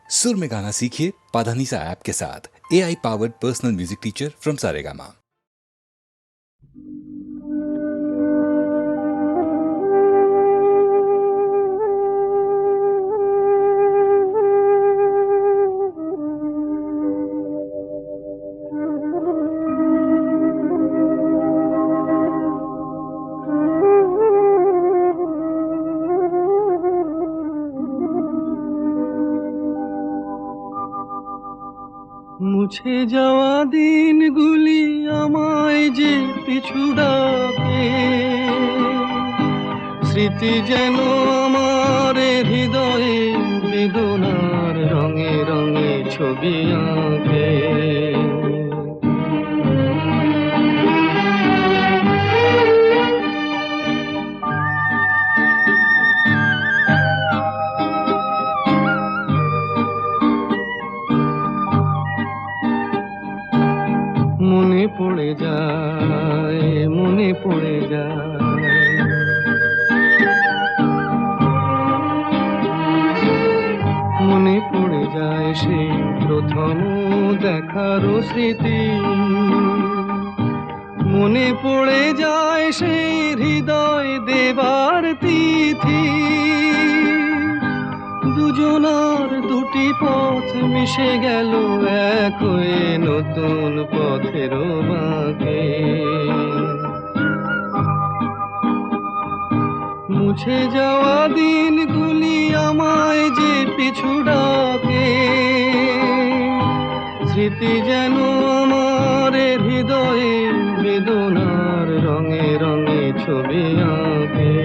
सुर में गाना सीखिए पाधानीसा ऐप के साथ। AI powered personal music teacher from Saregama. মুছে যাওয়া দিনগুলি আমায় যে পিছু ডাকে, স্মৃতি যেন আমার হৃদয়ে বেদনার রঙে রঙে ছবি আঁকে। মনে পড়ে যায়, মনে পড়ে যায়, মনে পড়ে যায় সেই প্রথম দেখার স্মৃতি। মনে পড়ে যায় সেই হৃদয় দেবার তিথি। দুজনার দুটি পথ মিশে গেল এক হয়ে নতুন পথের বাঁকে। মুছে যাওয়া দিনগুলি আমায় যে পিছু ডাকে, স্মৃতি যেন আমার হৃদয়ে বেদনার রঙে রঙে ছবি আঁকে।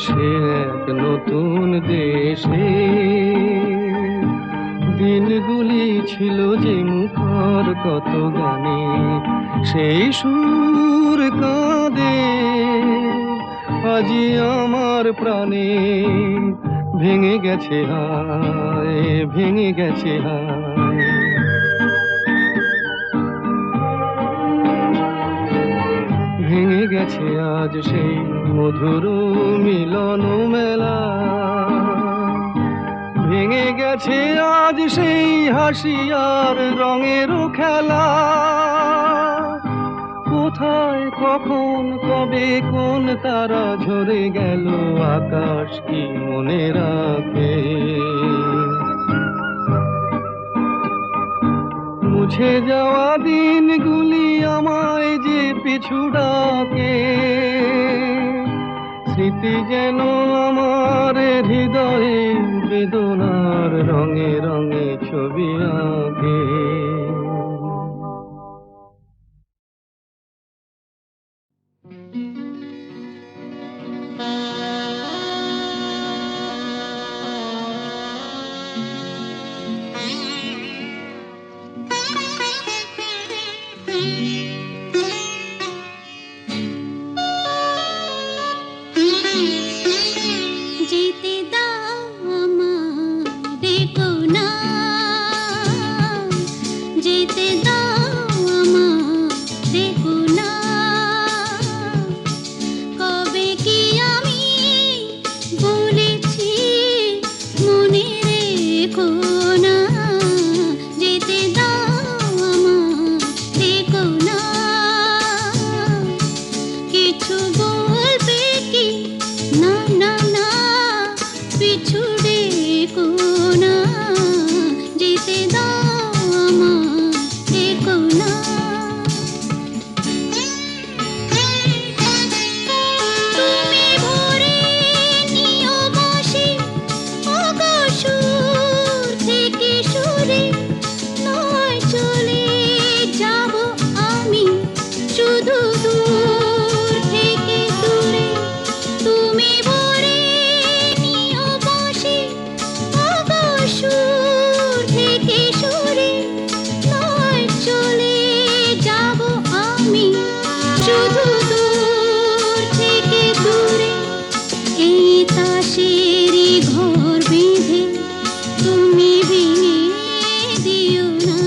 সে এক নতুন দেশে দিনগুলি ছিল যে মুখর কত গানে, সেই সুর কাঁদে আজি আমার প্রাণে। ভেঙে গেছে হায়, ভেঙে গেছে হায়, ভেঙে গেছে আজ সেই মধুর মিলন মেলা। ভেঙে গেছে আজ সেই হাসি আর রঙের খেলা। কোথায় কখন কবে কোন তারা ঝরে গেল আকাশ কি মনে রাখে। মুছে যাওয়া দিনগুলি আমায় যে পিছু ডাকে, স্মৃতি যেন আমার হৃদয়ে বেদনার রঙে রঙে ছবি আঁকে। যেতে দাও আমারে কোনা, যেতে দাও আমারে কোনা। কবে কি আমি বলেছি মনে রেখো না, যেতে দাও আমারে কোনা। কিছু বলবে কি না না না, পিছু ডেকো না। তুমি ভেঙে দিও না,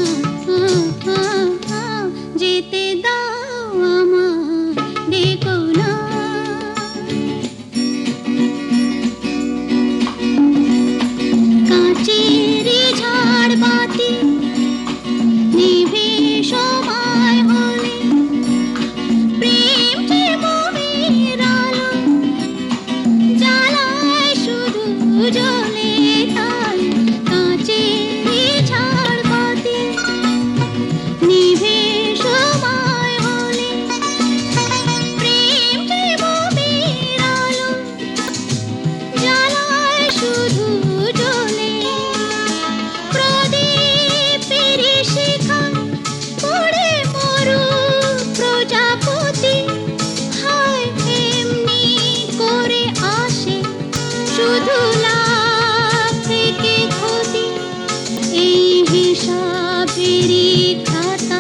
যেতে দাও আমায়, দেখো না। কাচেরি ঝাড়বাতি নিভে সময় হলে, প্রেম যে মোমের আলো জ্বালায় শুধু জ্বলে তাই। কাচেরি ঝাড়বাতি নিভে সময় হলে, প্রেম যে মোমের আলো জ্বালায় শুধু জ্বলে। প্রদীপের শিখায় পড়ে মরু প্রজাপতি, হায় এমনি করে আসে শুধু লাভ থেকে ক্ষতি। এই হিসাবেরই খাতা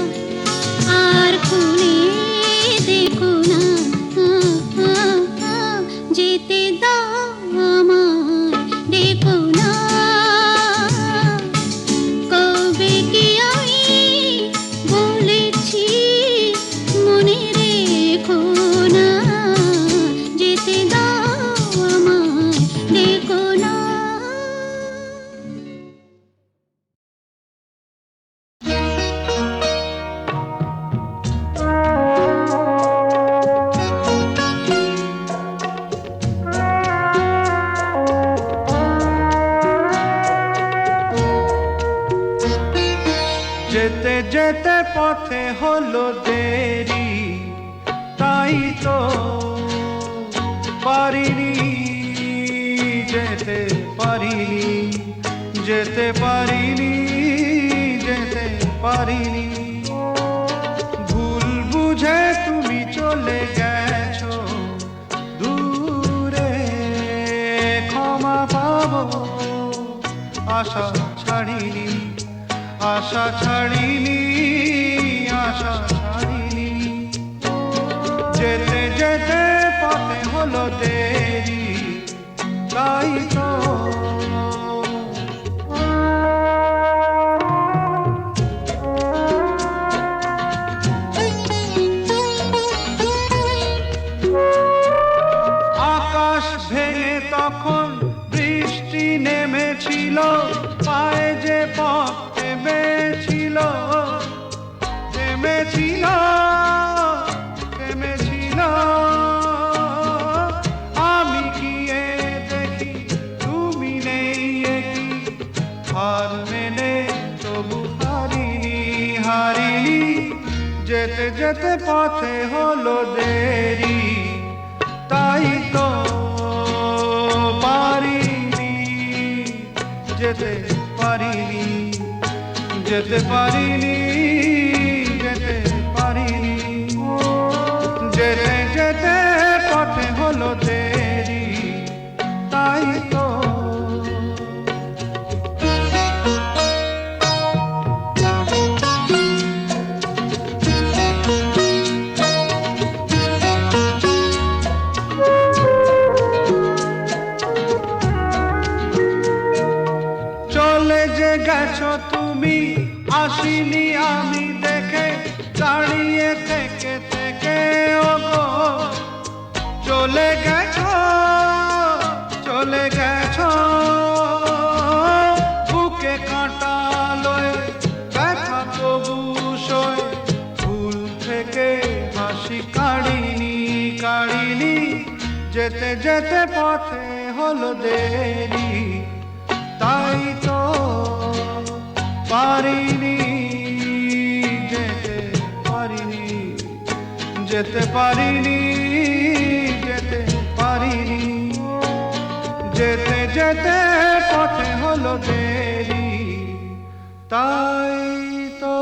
আর খুলে দেখো না, যেতে দাও আমায়, দেখো না। কবে কি আমি বলেছি মনে রেখো না, যেতে দাও আমায়, দেখো না। যেতে যেতে পথে হলো দেরি, তাই তো পারিনি, যেতে পারিনি, যেতে পারিনি, যেতে পারিনি। ভুল বুঝে তুমি চলে গেছো দূরে, ক্ষমা পাবো আশা ছাড়িনি, আশা ছাড়িনি, আশা ছাড়িনি। যেতে যেতে পথে হলো দেরি, তাই তো আকাশ ভেঙে তখন বৃষ্টি নেমেছিল, পায়ে যে পথ থেমেছিল, থেমেছিল, থেমেছিল। আমি গিয়ে দেখি তুমি নেই, একই হার মেনে তবু হারিনি, হারিনি। যেতে যেতে পথে হলো দেরি, তাই তো পারিনি, যেতে পারিনি, যেতে পারিনি, যেতে পারিনি। যেতে যেতে পথে হলো দেরি, তাই তো চলে যে গেছো তুমি, আসিনি আমি দেখে, দাঁড়িয়ে থেকে থেকে ওগো। চলে গেছো, চলে গেছো, বুকে কাঁটা লয়ে ব্যথা তবু সয়ে। ভুল থেকে হাসি কাড়িনি, কাড়িনি। যেতে যেতে পথে হলো দেরি, তাই তো পারিনি, যেতে পারিনি, যেতে পারিনি, যেতে পারিনি। যেতে যেতে পথে হলো দেরি, তাই তো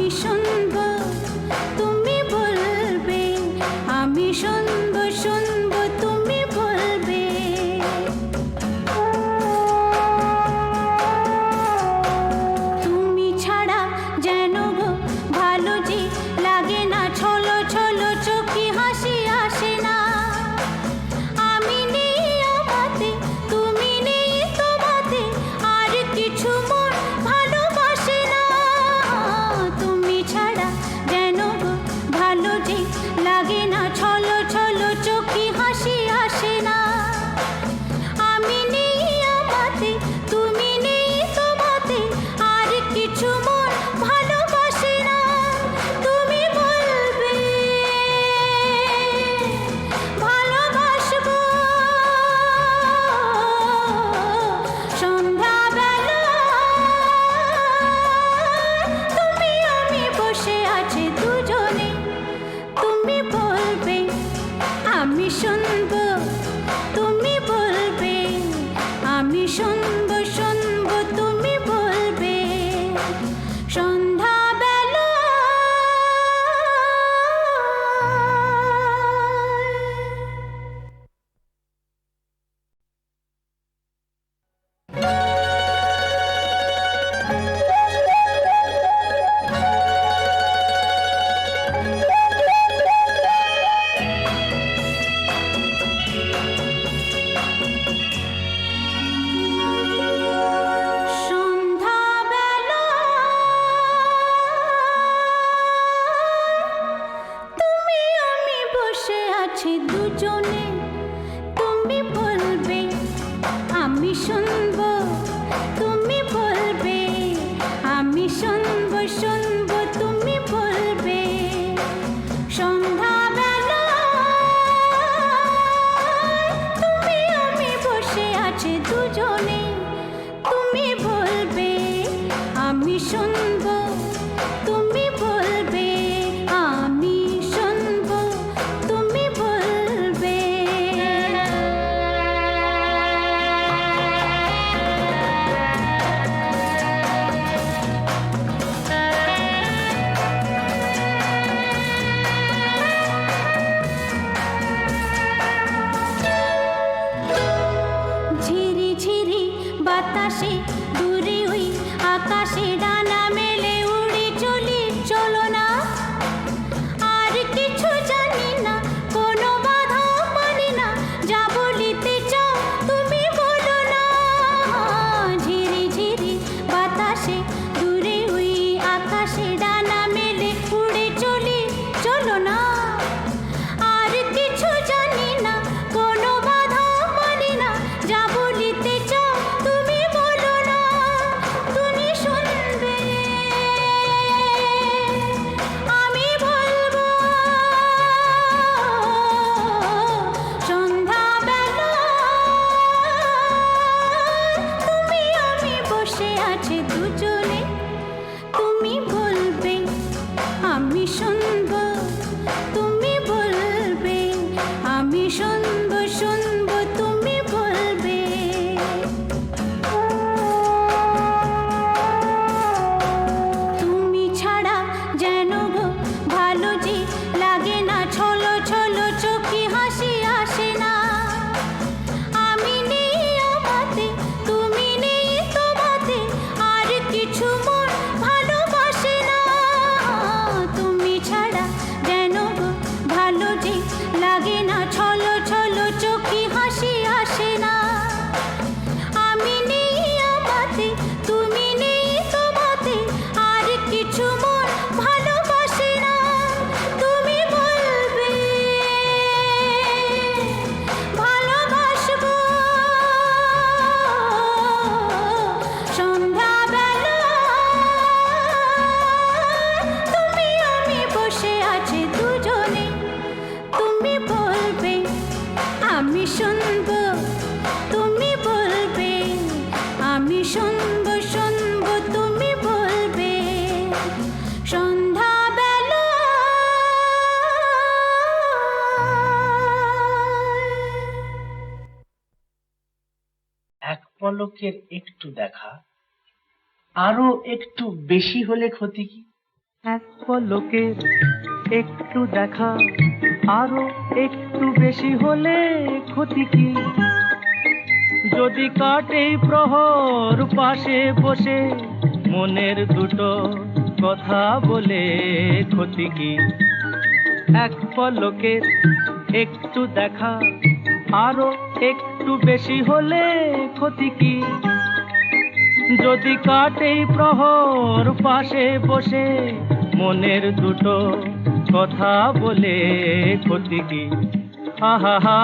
আমি শুনবো তুমি বলবে, আমি শুনবো শুনবো তুমি বলবে। তুমি ছাড়া যেন গো ভালো যে লাগে না, ছলো ছলো চোখে হাসি আসে না। আমি নেই আমাতে, তুমি নেই তোমাতে, আর কিছু মন ভালোবাসে না। তুমি ছাড়া যেন গো ভালো যে লাগে না, ছলো ছলো চোখে হাসি আসে না। আমি নেই আমাতে, তুমি নেই তোমাতে, আর কিছু মন ভালোবাসে না। তুমি বলবে ভালোবাসবো সন্ধ্যাবেলা, তুমি আমি বসে আছি দুজনে। তুমি বলবে আমি শুনবো, তুমি বলবে আমি শুনবো শুনবো তুমি বলবে। সন্ধ্যাবেলা সন্ধ্যাবেলা তুমি আমি বসে আছি দুজনে। তুমি বলবে আমি শুনবো, তুমি বলবে আমি শুনবো শুনবো তুমি বলবে। সন্ধ্যাবেলা তুমি আমি বসে আছি দুজনে। তুমি বলবে আমি শুনবো, তুমি বলবে আমি শুনবো তুমি বলবে। ঝিরি ঝিরি বাতাসে দূরে ওই আকাশে ডানা মেলে উড়ে চলি, চলো না। আর কিছু জানি না, কোনো বাধা মানি না, যা বলিতে চাও তুমি বলো না। ঝিরি ঝিরি বাতাসে দূরে ওই আকাশে ডানা মেলে উড়ে চলি, চলো না। আর কিছু জানি না, কোনো বাধা মানি না, যা বলিতে চাও তুমি বলো না। তুমি শুনবে আমি বলবো সন্ধ্যাবেলা তুমি আমি বসে আছি দুজনে। তুমি বলবে আমি শুনবো, তুমি বলবে আমি শুনবো শুনবো তুমি বলবে। তুমি ছাড়া যেন গো ভালো যে লাগে না, ছলো ছলো চোখে হাসি আসে না। আমি নেই আমাতে, তুমি নেই তোমাতে, আর কিছু মন ভালোবাসে না। তুমি ছাড়া যেন গো ভালো যে লাগে না, ছলো ছলো চোখে হাসি আসে না। আমি নেই আমাতে, তুমি নেই তোমাতে, আর কিছু মন ভালোবাসে না। তুমি বলবে ভালোবাসবো সন্ধ্যাবেলা, তুমি আমি বসে আছি দুজনে। তুমি বলবে আমি শুনবো, তুমি বলবে আমি শুনবো শুনবো তুমি বলবে। সন্ধ্যাবেলা এক পলকের একটু দেখা, আরো একটু বেশি হলে ক্ষতি কি? এক পলকের একটু দেখা, আরো একটু বেশি হলে ক্ষতি কি? যদি কাটে প্রহর পাশে বসে মনের দুটো কথা বলে ক্ষতি কি? এক পলকের একটু দেখা, আরো একটু বেশি হলে ক্ষতি কি? যদি কাটে প্রহর পাশে বসে মনের দুটো কথা বলে ক্ষতি কি? আহা হা,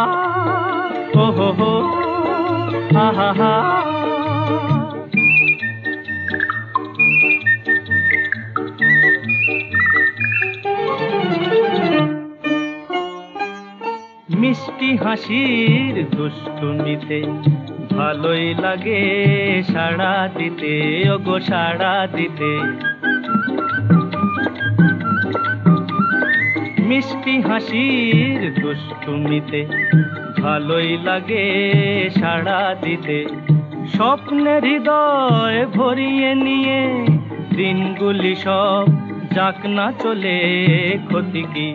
ও হো হো, আহা হা। মিষ্টি হাসির দুষ্টুমিতে ভালোই লাগে সাড়া দিতে, ওগো সাড়া দিতে। মিষ্টি হাসির দুষ্টুমিতে ভালোই লাগে সাড়া দিতে। স্বপ্নের হৃদয় ভরিয়ে নিয়ে দিনগুলি সব যাক না চলে ক্ষতি কি?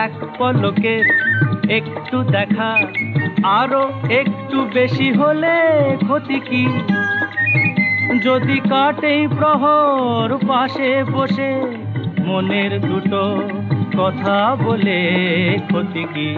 এক পলকের একটু দেখা, আরো একটু বেশি হলে ক্ষতি কি? যদি কাটে প্রহর পাশে বসে মনের দুটো কথা বলে ক্ষতি কি?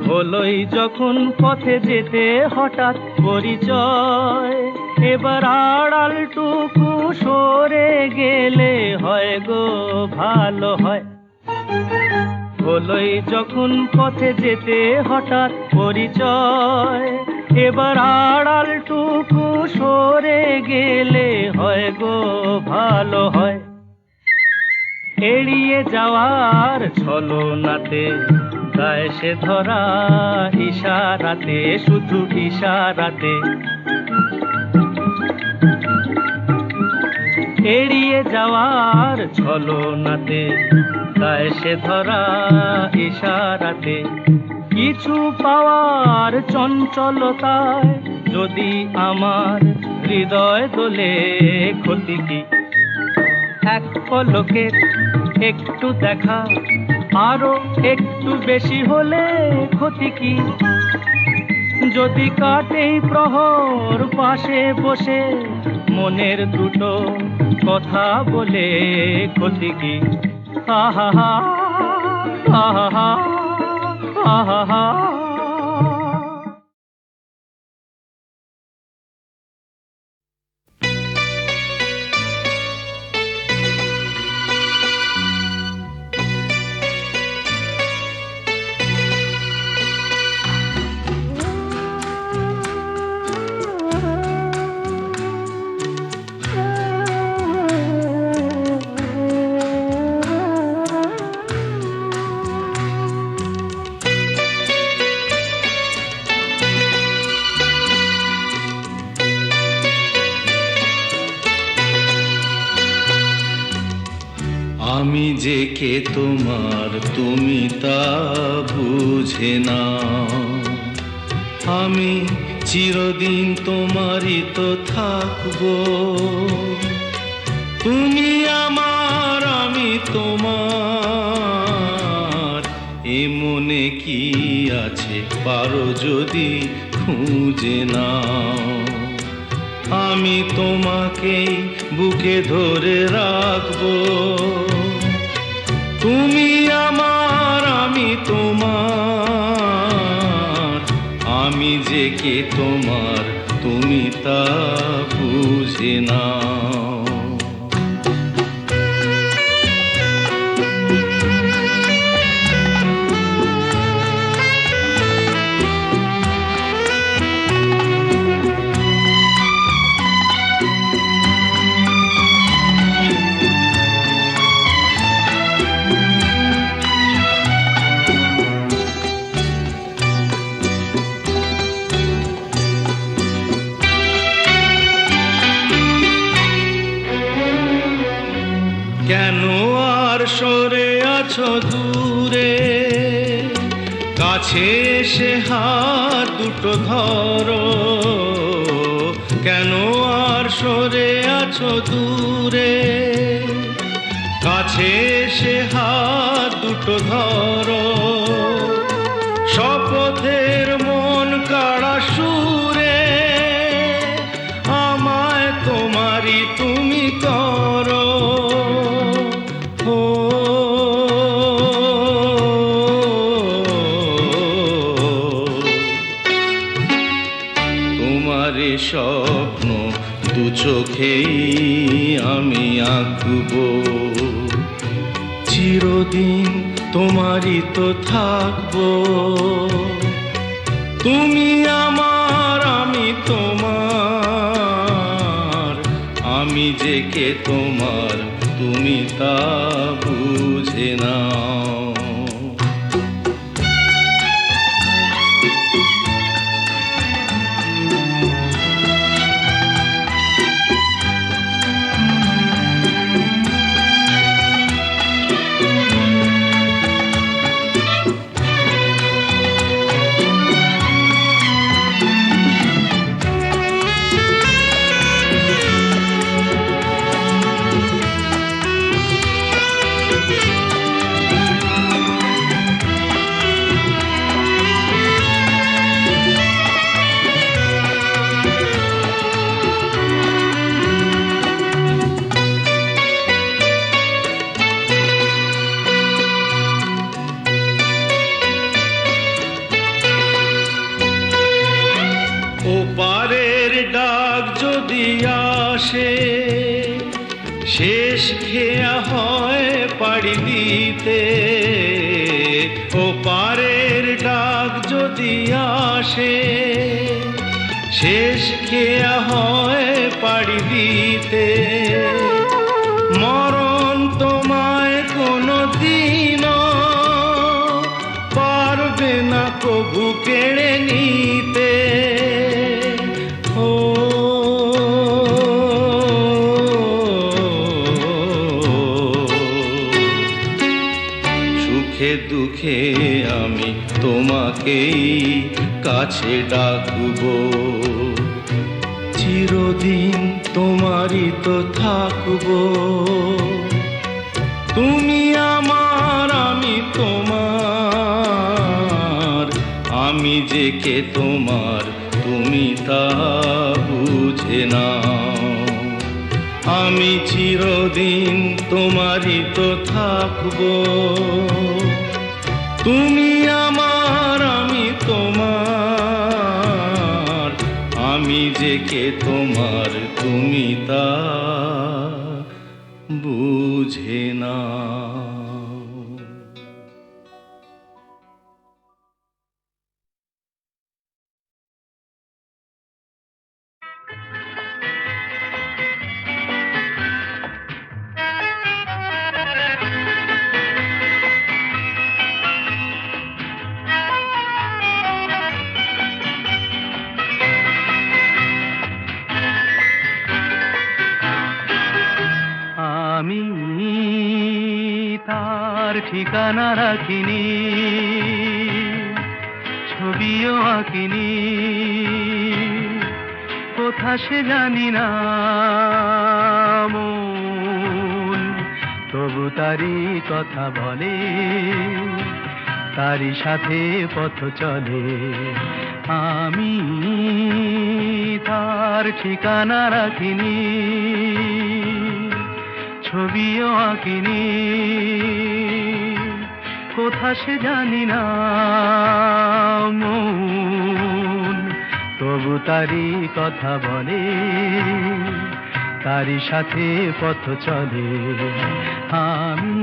হলোই যখন পথে যেতে হঠাৎ পরিচয়, এবার আড়ালটুকু সরে গেলে হয় গো ভালো হয়। হলোই যখন পথে যেতে হঠাৎ পরিচয়, এবার আড়ালটুকু সরে গেলে হয় গো ভালো হয়। এড়িয়ে যাওয়ার ছলনাতে গায়ে সে ধরা ইশারাতে, শুধু ইশারাতে। এড়িয়ে যাওয়ার ছলনাতে গায়ে সে ধরা ইশারাতে। কিছু পাওয়ার চঞ্চলতায় যদি আমার হৃদয় দোলে ক্ষতি কি? এক পলকের একটু দেখা, আরো একটু বেশি হলে ক্ষতি কি? যদি কাটে প্রহর পাশে বসে মনের দুটো কথা বলে ক্ষতি কি? আহা হা, আহা হা, আহা হা। আমি যে কে তোমার তুমি তা বুঝে না, আমি চিরদিন তোমারই তো থাকবো। তুমি আমার আমি তোমার, এ মনে কি আছে পারো যদি খুঁজে নাও। আমি তোমাকেই বুকে ধরে রাখবো, তুমি আমার আমি তোমার, আমি যে কে তোমার তুমি তা বুঝে নাও। কেন আর সরে আছো দূরে, কাছে এসে হাত দুটো ধরো। কেন আর সরে আছো দূরে, কাছে এসে হাত দুটো ধরো। শপথের মন কাড়া সুরে আমায় তোমারই তুমি করো। ও তোমারই স্বপ্ন দু চোখেই আমি আঁকবো, চিরদিন তোমারই তো থাকবো। তুমি আমার আমি তোমার, আমি যে কে তোমার তুমি তা বুঝে নাও। ওপারের ডাক যদি আসে, শেষ খেয়া হয় পাড়ি দিতে। ওপারের ডাক যদি আসে, শেষ খেয়া হয় পাড়ি দিতে। মরণ তোমায় কোনো দিনও পারবে না কবু কেড়ে নিতে। সুখে দুঃখে আমি তোমাকেই কাছে ডাকবো, চিরদিন তোমারই তো থাকবো। তুমি আমার আমি তোমার, আমি যে কে তোমার তুমি তা বুঝে নাও। আমি চিরদিন তোমারই তো থাকবো। তুমি আমার আমি তোমার, আমি যে কে তোমার তুমি তা বুঝে নাও। আমি তার ঠিকানা রাখিনি, ছবিও আঁকিনি, কোথা সে জানি না মন, তবু তারি কথা বলে, তারি সাথে পথ চলে। আমি তার ঠিকানা রাখিনি, ছবিও আঁকিনি, কোথা সে জানি না মন, তবু তারি কথা বলে, তারি সাথে পথ চলে। আমি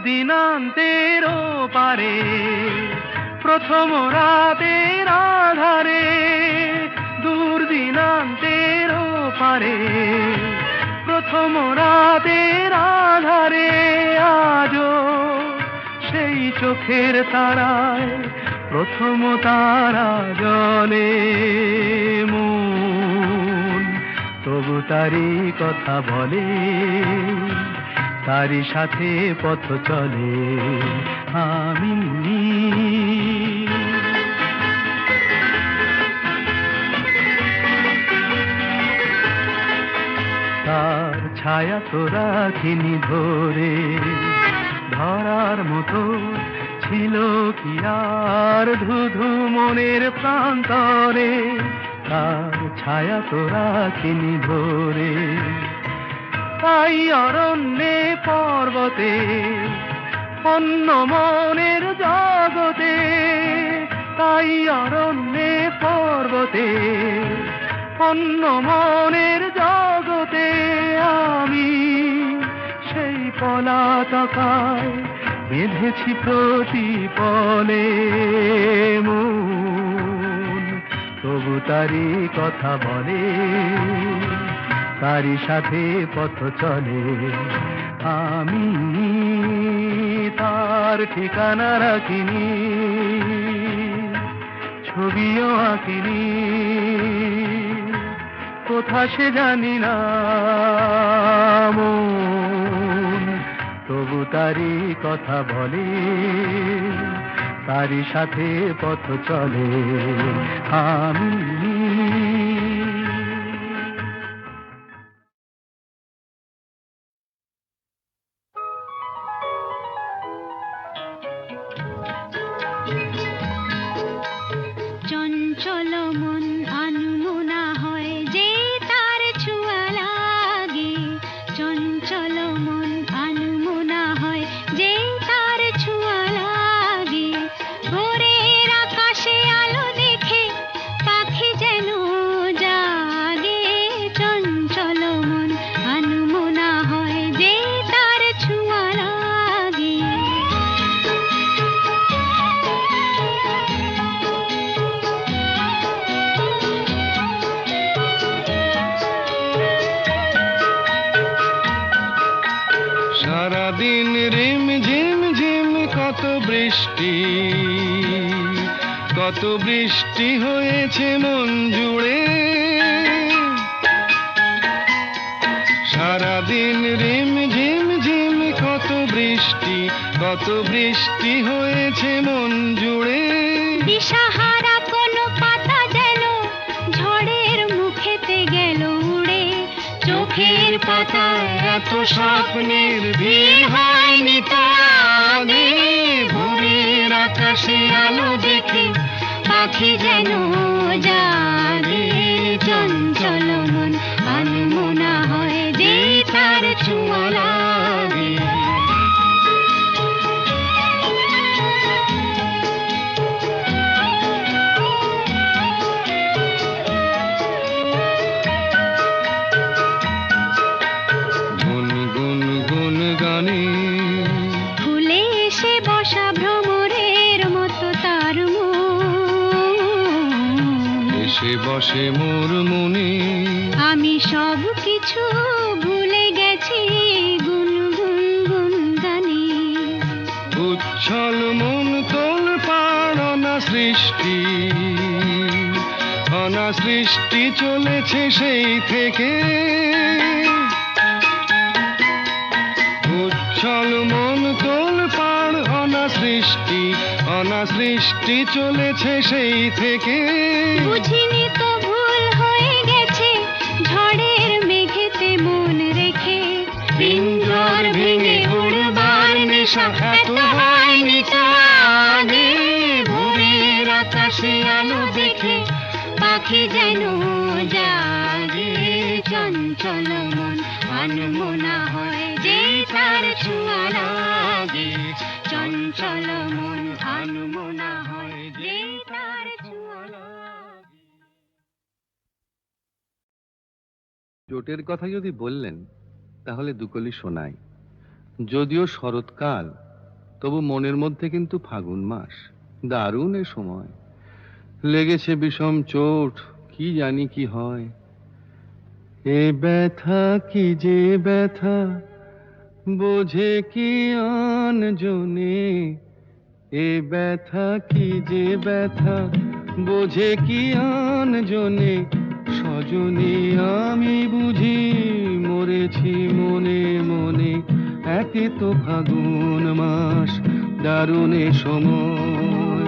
দিনান্তের পারে প্রথম রাতের আধারে, দূর দিনান্তের পারে প্রথম রাতের আধারে, আজও চোখের তারায় প্রথম তারা জলে মন তবু তারি কথা বলে, তারি সাথে পথ চলে আমি। তার ছায়া তো রাখিনি ধরে, ধরার মতো ছিল কি আর ধুধু মনের প্রান্তরে। তার ছায়া তো রাখিনি ধরে, তাই অরণ্যে পর্বতে অন্য মনের জগতে, তাই অরণ্যে পর্বতে অন্য মনের জগতে আমি সেই পলাতকায় বেঁধেছি প্রতিপলে মন তবু তারি কথা বলে, তারি সাথে পথ চলে আমি। তার ঠিকানা রাখিনি, ছবিও আঁকিনি, কোথা সে জানি না মন তবু তারি কথা বলে, তারি সাথে পথ চলে আমি। চঞ্চল মন আনমনা হয় যে তার ছোঁয়া লাগে, চঞ্চল মন আনমনা হয় যে তার ছোঁয়া লাগে। ভোরের আকাশে আলো দেখে পাখি যেন জাগে, চঞ্চল মন আনমনা হয় যে তার ছোঁয়া লাগে। সারাদিন রিম ঝিম ঝিম কত বৃষ্টি, কত বৃষ্টি হয়েছে মন জুড়ে। সারাদিন রিম ঝিম ঝিম কত বৃষ্টি, কত বৃষ্টি হয়েছে মন জুড়ে। দিশাহারা কোনো পাতা যেন ঝড়ের মুখেতে গেল উড়ে, চোখের পাতায় এত স্বপ্নের ভিড় হয়নি তো আগে। ভোরের আকাশে আলো দেখে পাখি যেন জাগে, চঞ্চল মন আনমনা হয় যে তার ছোঁয়া লাগে। গুন গুন গুন গানে ফুলে এসে বসা ভ্রমরের মতো তার মন, এসে বসে মোর মনে। আমি সব কিছু ভুলে গেছি গুন গুন গুন গানে। উচ্ছল মন তোল পাড় অনা সৃষ্টি, অনা সৃষ্টি চলেছে সেই থেকে। উচ্ছল মন তোল পাড় অনা সৃষ্টি, অনা সৃষ্টি চলেছে সেই থেকে। বুঝিনি তো ভুল হয়ে গেছে ঝড়ের মেঘেতে মন রেখে। পিঞ্জর ভেঙে উড়বার নেশা এত হয়নি তো আগে। ভোরের আকাশে আলো দেখে পাখি যেন জাগে, চঞ্চল মন আনমনা হয় যে তার ছোঁয়া লাগে, চঞ্চল মন আনমনা হয় যে তার ছোঁয়া লাগে। চোটের কথা যদি বললেন তাহলে দুকলি শোনাই। যদিও শরৎকাল, তবু মনের মধ্যে কিন্তু ফাগুন মাস। দারুণ এ সময়, লেগেছে বিষম চোট, কি জানি কি হয়। এ ব্যথা কি যে ব্যথা, বোঝে কি আন জনে, এ ব্যথা কি যে ব্যথা বোঝে কি আন জনে, সজনী আমি বুঝি মরেছি মনে মনে। একে তো ফাগুন মাস, দারুণে সময়,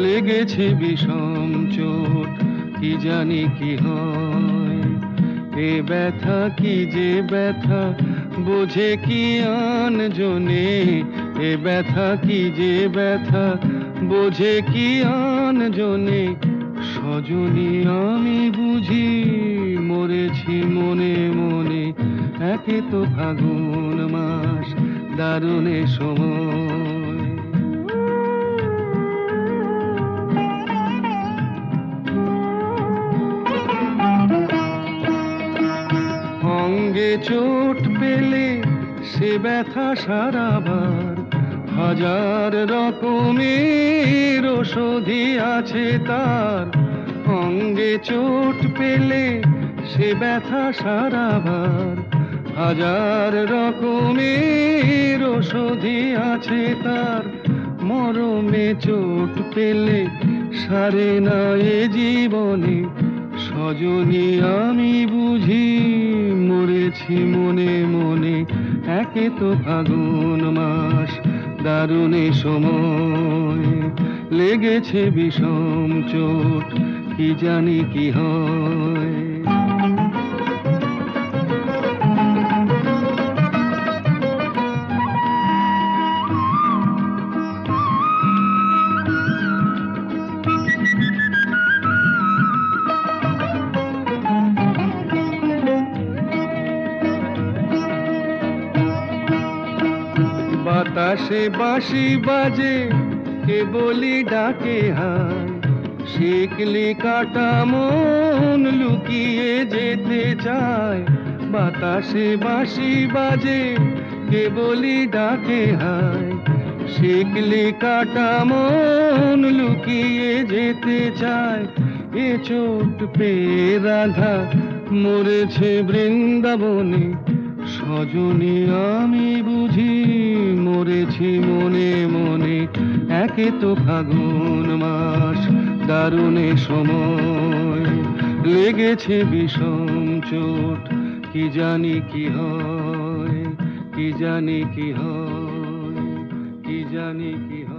লেগেছে বিষম চোট, কি জানি কি হয়। এ ব্যথা কি যে ব্যথা বোঝে কি আন জনে, এ ব্যথা কি যে ব্যথা বোঝে কি আন জনে, সজনী আমি বুঝি মরেছি মনে মনে। একে তো ফাগুন মাস, দারুণে সময়। অঙ্গে চোট পেলে সে ব্যথা সারাবার, হাজার রকমের ওষুধি আছে তার। অঙ্গে চোট পেলে সে ব্যথা সারাবার, হাজার রকমের ওষুধি আছে তার। মরমে চোট পেলে সারে না এ জীবনে, সজনী আমি বুঝি মরেছি মনে মনে। একে তো ফাগুন মাস, দারুণে সময়, লেগেছে বিষম চোট, কি জানি কি হয়। বাতাসে বাঁশি বাজে, কে বলি ডাকে হায়। শিকলি কাটা মন লুকিয়ে যেতে চায়। বাতাসে বাঁশি বাজে, কে বলি ডাকে হায়। শিকলি কাটা মন লুকিয়ে যেতে চায়। এ চোট পেয়ে রাধা মরেছে বৃন্দাবনে, সজনী আমি বুঝি মরেছি মনে মনে। একে তো ফাগুন মাস, দারুণে সময়, লেগেছে বিষম চোট, কি জানি কি হয়, কি জানি কি হয়, কি জানি কি হয়।